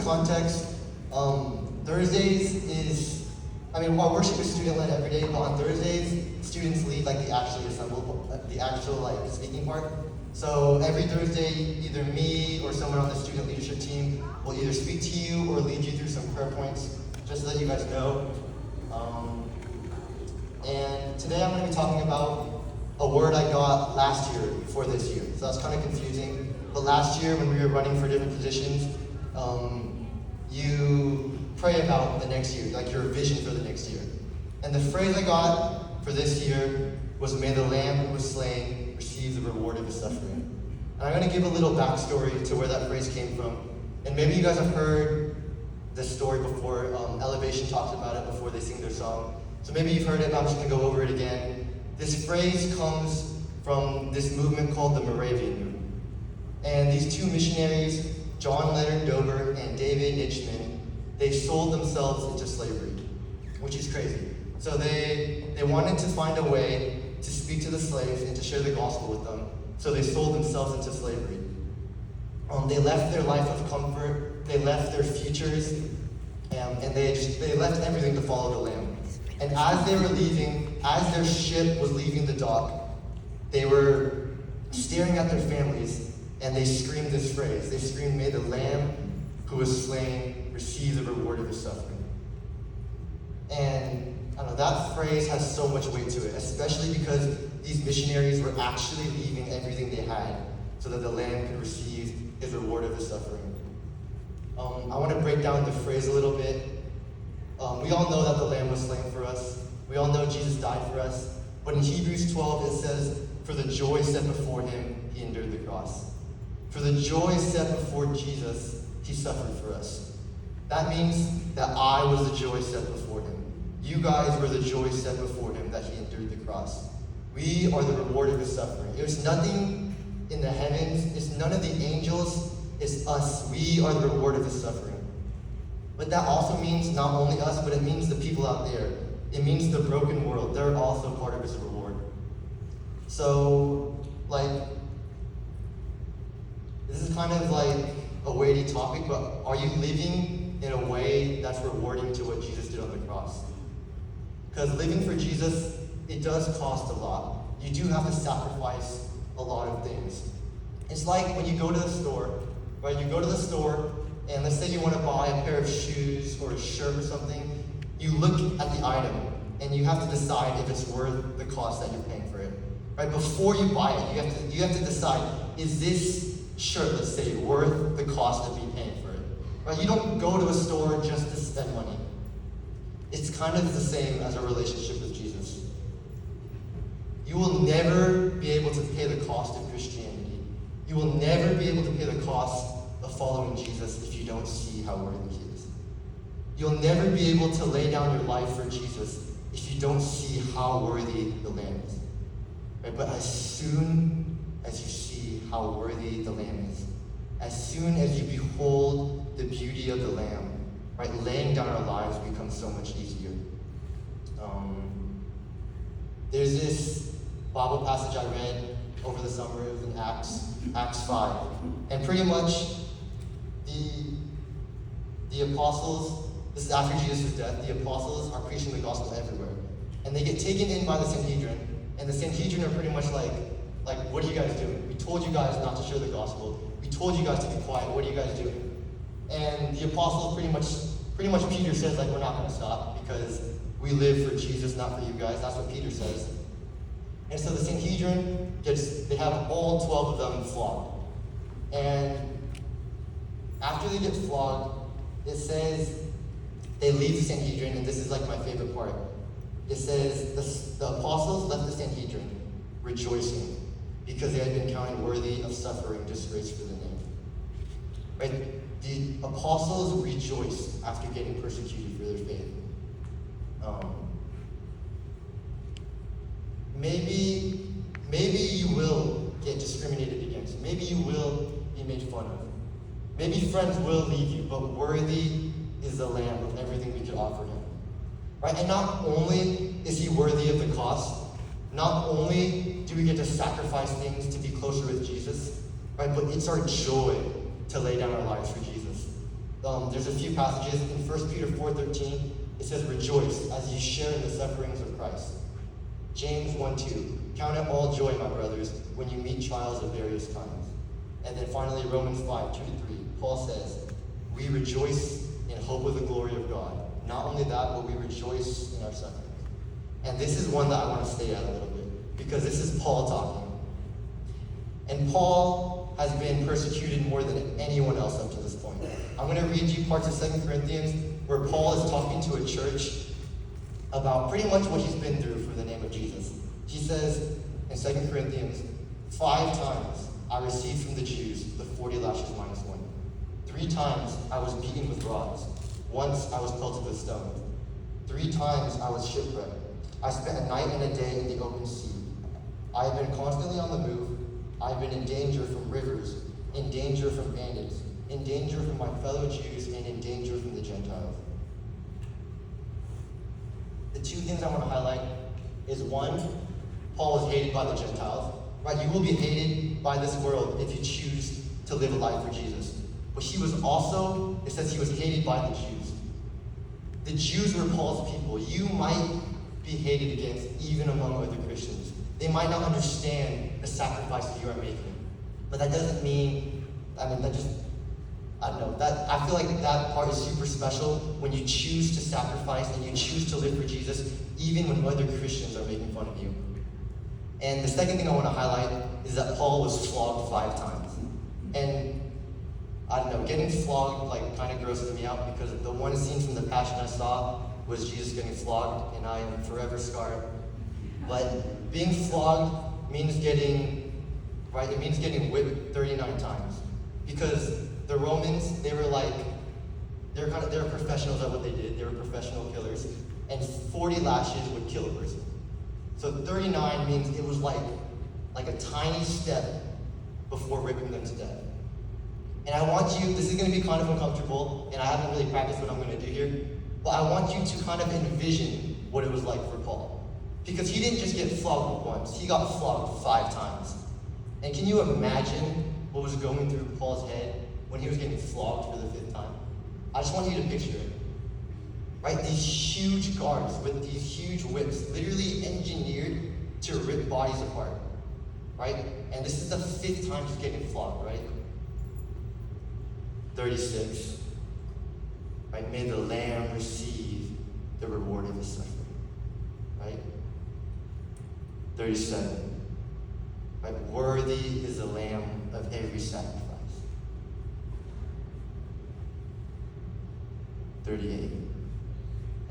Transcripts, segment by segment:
context, Thursdays is, our worship is student-led every day, but on Thursdays, students lead like the actual speaking part. So every Thursday, either me or someone on the student leadership team will either speak to you or lead you through some prayer points, just so that you guys know. And today I'm going to be talking about a word I got last year for this year. So that's kind of confusing. But last year when we were running for different positions, you pray about the next year, like your vision for the next year. And the phrase I got for this year was, "May the Lamb who was slain receive the reward of his suffering." And I'm going to give a little backstory to where that phrase came from. And maybe you guys have heard this story before. Elevation talks about it before they sing their song. So maybe you've heard it, but I'm just going to go over it again. This phrase comes from this movement called the Moravian movement. And these two missionaries, John Leonard Dover and David Nitschmann, they sold themselves into slavery, which is crazy. So they wanted to find a way to speak to the slaves and to share the gospel with them. So they sold themselves into slavery. They left their life of comfort, they left their futures, and they left everything to follow the Lamb. And as they were leaving, as their ship was leaving the dock, they were staring at their families, and they screamed this phrase. They screamed, "May the Lamb who was slain receive the reward of his suffering." And I don't know, that phrase has so much weight to it, especially because these missionaries were actually leaving everything they had so that the Lamb could receive his reward of his suffering. I want to break down the phrase a little bit. We all know that the Lamb was slain for us. We all know Jesus died for us. But in Hebrews 12 it says, "For the joy set before him, he endured the cross." For the joy set before Jesus, he suffered for us. That means that I was the joy set before him. You guys were the joy set before him, that he endured the cross. We are the reward of his suffering. There's nothing in the heavens, it's none of the angels, it's us. We are the reward of his suffering. But that also means not only us, but it means the people out there. It means the broken world. They're also part of his reward. So, this is kind of like a weighty topic, but are you living in a way that's rewarding to what Jesus did on the cross? Because living for Jesus, it does cost a lot. You do have to sacrifice a lot of things. It's like when you go to the store, right? You go to the store, and let's say you want to buy a pair of shoes or a shirt or something. You look at the item, and you have to decide if it's worth the cost that you're paying for it. Right? Before you buy it, you have to decide, is this shirt, let's say, worth the cost of me paying for it? Right? You don't go to a store just to spend money. It's kind of the same as a relationship with Jesus. You will never be able to pay the cost of Christianity. You will never be able to pay the cost of following Jesus if you don't see how worthy he is. You'll never be able to lay down your life for Jesus if you don't see how worthy the Lamb is. Right? But as soon as you see how worthy the Lamb is, as soon as you behold the beauty of the Lamb, right, laying down our lives becomes so much easier. There's this Bible passage I read over the summer. It was in Acts 5. And pretty much the apostles, this is after Jesus' death, the apostles are preaching the gospel everywhere. And they get taken in by the Sanhedrin, and the Sanhedrin are pretty much like, what are you guys doing? We told you guys not to share the gospel. We told you guys to be quiet. What are you guys doing? And the apostles pretty much Peter says, we're not going to stop because we live for Jesus, not for you guys. That's what Peter says. And so the Sanhedrin they have all 12 of them flogged. And after they get flogged, it says they leave the Sanhedrin, and this is my favorite part. It says the apostles left the Sanhedrin rejoicing because they had been counted worthy of suffering disgrace for the name. Right? The apostles rejoiced after getting persecuted for their faith. Maybe you will get discriminated against. Maybe you will be made fun of. Maybe friends will leave you, but worthy is the Lamb of everything we could offer him. Right? And not only is he worthy of the cost, not only do we get to sacrifice things to be closer with Jesus, right? But it's our joy to lay down our lives for Jesus. there's a few passages in 1 Peter 4:13. It says, rejoice as you share in the sufferings of Christ. James 1:2, count it all joy, my brothers, when you meet trials of various kinds. And then finally, Romans 5:2-3, Paul says, we rejoice in hope of the glory of God. Not only that, but we rejoice in our sufferings. And this is one that I want to stay at a little bit, because this is Paul talking. And Paul has been persecuted more than anyone else up to this point. I'm going to read you parts of 2 Corinthians where Paul is talking to a church about pretty much what he's been through for the name of Jesus. He says in 2 Corinthians, 5 times I received from the Jews the 40 lashes minus 1. 3 times I was beaten with rods. Once I was pelted with stones. 3 times I was shipwrecked. I spent a night and a day in the open sea. I have been constantly on the move. I have been in danger from rivers, in danger from bandits, in danger from my fellow Jews, and in danger from the Gentiles. The 2 things I want to highlight is 1, Paul was hated by the Gentiles. Right? You will be hated by this world if you choose to live a life for Jesus. But he was also, it says he was hated by the Jews. The Jews were Paul's people. You might be hated against even among other Christians. They might not understand the sacrifice that you are making. But that doesn't mean, I don't know, I feel like that part is super special when you choose to sacrifice and you choose to live for Jesus, even when other Christians are making fun of you. And the second thing I want to highlight is that Paul was flogged 5 times. And I don't know, getting flogged kind of grosses me out, because the one scene from the Passion I saw was Jesus getting flogged, and I am forever scarred. But being flogged means getting whipped 39 times. Because the Romans, they were professionals at what they did. They were professional killers. And 40 lashes would kill a person. So 39 means it was like a tiny step before ripping them to death. And I want you, this is going to be kind of uncomfortable, and I haven't really practiced what I'm going to do here, but I want you to kind of envision what it was like for Paul. Because he didn't just get flogged once, he got flogged 5 times. And can you imagine what was going through Paul's head when he was getting flogged for the 5th time? I just want you to picture it. Right? These huge guards with these huge whips, literally engineered to rip bodies apart. Right? And this is the 5th time he's getting flogged, right? 36. Right? May the Lamb receive the reward of his suffering. Right? 37. Right? Worthy is the Lamb of every sacrifice. 38.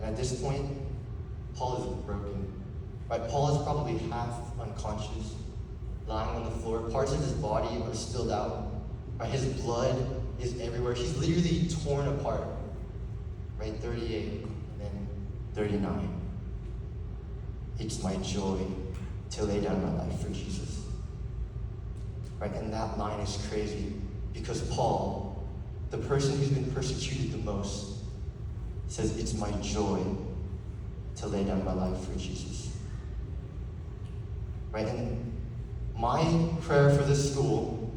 And at this point, Paul is broken. Right? Paul is probably half unconscious, lying on the floor. Parts of his body are spilled out. Right? His blood is everywhere. He's literally torn apart. Right? 38, and then 39. It's my joy to lay down my life for Jesus. Right? And that line is crazy, because Paul, the person who's been persecuted the most, says, it's my joy to lay down my life for Jesus. Right? And my prayer for this school,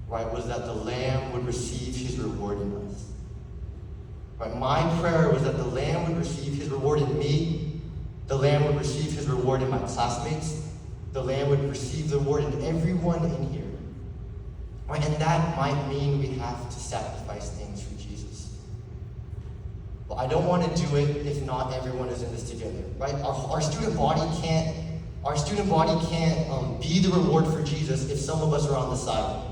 right, was that the Lamb would receive his reward in us. Right? My prayer was that the Lamb would receive his reward in me, the Lamb would receive his reward in my classmates, the Lamb would receive the reward in everyone in here. Right? And that might mean we have to sacrifice things for Jesus. But I don't want to do it if not everyone is in this together. Right? Our student body can't be the reward for Jesus if some of us are on the side.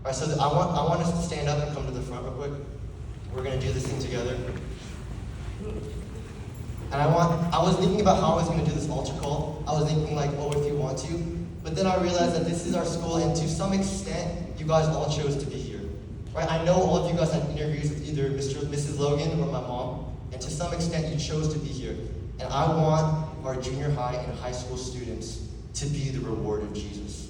Right? So I want us to stand up and come to the front real quick. We're going to do this thing together. And I was thinking about how I was going to do this altar call. I was thinking if you want to. But then I realized that this is our school, and to some extent, you guys all chose to be here. Right? I know all of you guys had interviews with either Mrs. Logan or my mom, and to some extent, you chose to be here. And I want our junior high and high school students to be the reward of Jesus.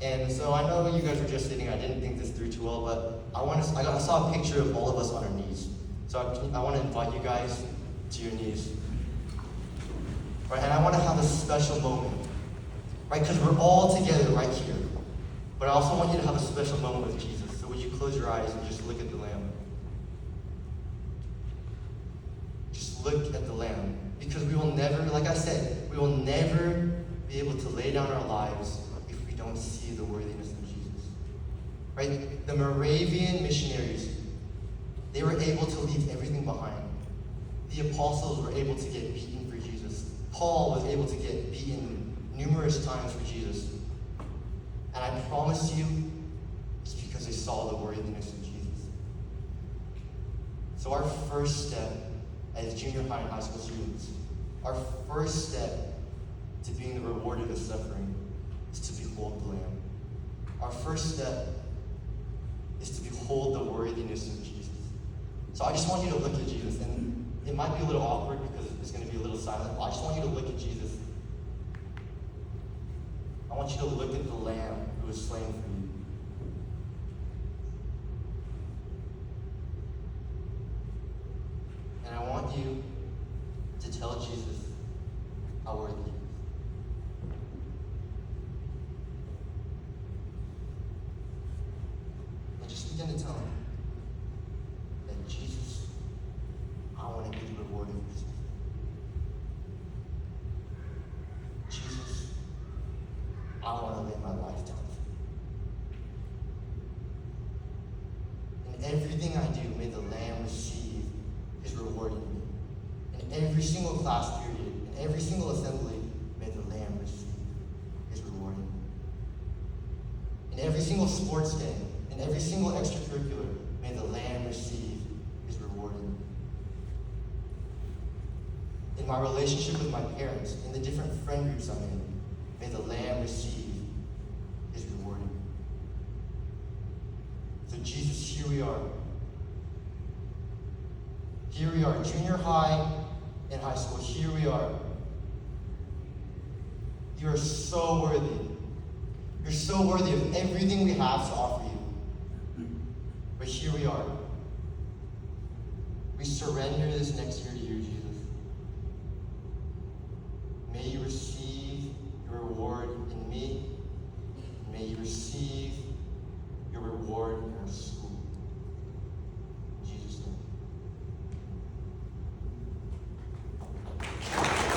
And so I know you guys were just sitting, I didn't think this through too well, but I saw a picture of all of us on our knees. So I want to invite you guys to your knees. Right? And I want to have a special moment. Right? Because we're all together right here. But I also want you to have a special moment with Jesus. So would you close your eyes and just look at the Lamb? look at the Lamb. Because we will never, like I said, we will never be able to lay down our lives if we don't see the worthiness of Jesus. Right? The Moravian missionaries, they were able to leave everything behind. The apostles were able to get beaten for Jesus. Paul was able to get beaten numerous times for Jesus. And I promise you, it's because they saw the worthiness of Jesus. So our first step as junior high and high school students, our first step to being the rewarded of suffering is to behold the Lamb. Our first step is to behold the worthiness of Jesus. So I just want you to look at Jesus, and it might be a little awkward because it's going to be a little silent, but I just want you to look at Jesus. I want you to look at the Lamb who was slain for you. And I want you to tell Jesus how worthy he is. And just begin to tell him that Jesus, I want to be the reward of your sin. Jesus, I want to lay my life down for you. In everything I do, may the Lamb receive his reward in me. In every single class period, in every single assembly, may the Lamb receive his reward in me. In every single sports day, in every single extracurricular, may the Lamb receive his reward in me. In my relationship with my parents, in the different friend groups I'm in, may the Lamb receive his reward in me. So Jesus, here we are. Here we are, junior high and high school. Here we are. You are so worthy. You're so worthy of everything we have to offer you. But here we are. We surrender this next year to you, Jesus.